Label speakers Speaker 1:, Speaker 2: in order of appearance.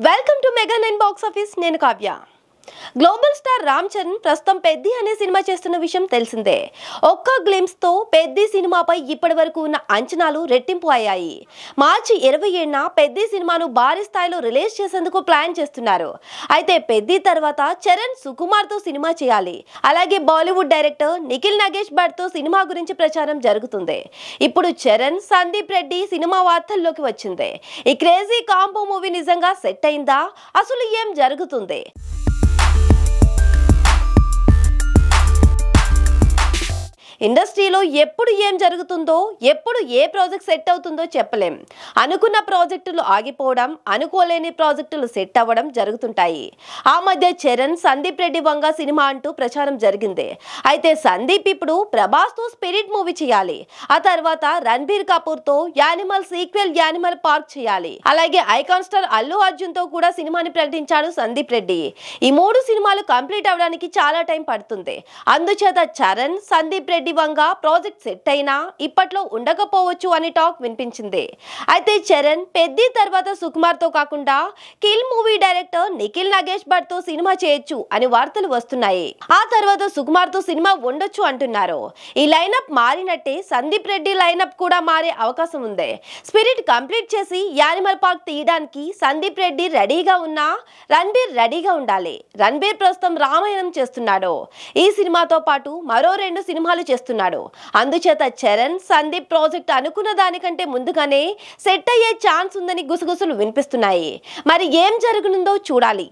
Speaker 1: Welcome to mega 9 box office. నేను Kavya. Global star Ram Charan ప్రస్తుతం పెద్ది అనే సినిమా చేస్తున్న విషయం తెలిసిందే. ఒక్క గ్లిమ్స్ తో పెద్ది సినిమాపై ఇప్పటి వరకు ఉన్న అంచనాలు రెట్టింపు అయ్యాయి. మార్చి 27న పెద్ది సినిమాను భారీ స్థాయిలో రిలీజ్ చేసేందుకు ప్లాన్ చేస్తున్నారు. అయితే పెద్ది తర్వాత చరణ్ సుకుమార్ తో సినిమా చేయాలి. అలాగే బాలీవుడ్ డైరెక్టర్ నిఖిల్ నగేష్ భట్ తో సినిమా గురించి ప్రచారం జరుగుతుంది. ఇప్పుడు చరణ్, సందీప్ రెడ్డి సినిమా వార్తల్లోకి వచ్చింది. ఈ క్రేజీ కాంబో మూవీ నిజంగా సెట్ అయిందా? అసలు ఏం జరుగుతుంది? ఇండస్ట్రీలో ఎప్పుడు ఏం జరుగుతుందో, ఎప్పుడు ఏ ప్రాజెక్ట్ సెట్ అవుతుందో చెప్పలేం. అనుకున్న ప్రాజెక్టులు ఆగిపోవడం, అనుకోలేని ప్రాజెక్టులు సెట్ అవ్వడం జరుగుతుంటాయి. ఆ మధ్య చరణ్, సందీప్ రెడ్డి వంగ సినిమా అంటూ ప్రచారం జరిగింది. అయితే సందీప్ ఇప్పుడు ప్రభాస్ తో స్పిరిట్ మూవీ చేయాలి. ఆ తర్వాత రణబీర్ కపూర్ తో యానిమల్ సీక్వెల్ యానిమల్ పార్క్ చేయాలి. అలాగే ఐకాన్ స్టార్ అల్లు అర్జున్ తో కూడా సినిమాని ప్రకటించాడు సందీప్ రెడ్డి. ఈ 3 సినిమాలు కంప్లీట్ అవడానికి చాలా టైం పడుతుంది. అందుచేత చరణ్, సందీప్ రెడ్డి వంగ ప్రాజెక్ట్ సెట్ అయినా ఇప్పట్లో ఉండకపోవచ్చు అని టాక్ వినిపించింది. అయితే చరణ్ పెద్ది తర్వాత సుకుమార్ తో కాకుండా Kill movie director Nikhil Nagesh Bhat తో సినిమా చేయొచ్చు అని వార్తలు వస్తున్నాయి. ఆ తర్వాత సుకుమార్ తో సినిమా ఉండొచ్చు అంటున్నారు. ఈ లైనప్ మారినట్టే సందీప్ రెడ్డి లైనప్ కూడా మారే అవకాశం ఉంది. స్పిరిట్ కంప్లీట్ చేసి యానిమల్ పార్క్ తీయడానికి సందీప్ రెడ్డి రెడీగా ఉన్నా రణబీర్ రెడీగా ఉండాలి. రణబీర్ ప్రస్తుతం రామాయణం చేస్తున్నాడు. ఈ సినిమాతో పాటు మరో 2 సినిమాలు చేస్తున్నాడు. అందుచేత చరణ్, సందీప్ ప్రాజెక్ట్ అనుకున్న దానికంటే ముందుగానే సెట్ అయ్యే ఛాన్స్ ఉందని గుసగుసలు వినిపిస్తున్నాయి. మరి ఏం జరగనుందో చూడాలి.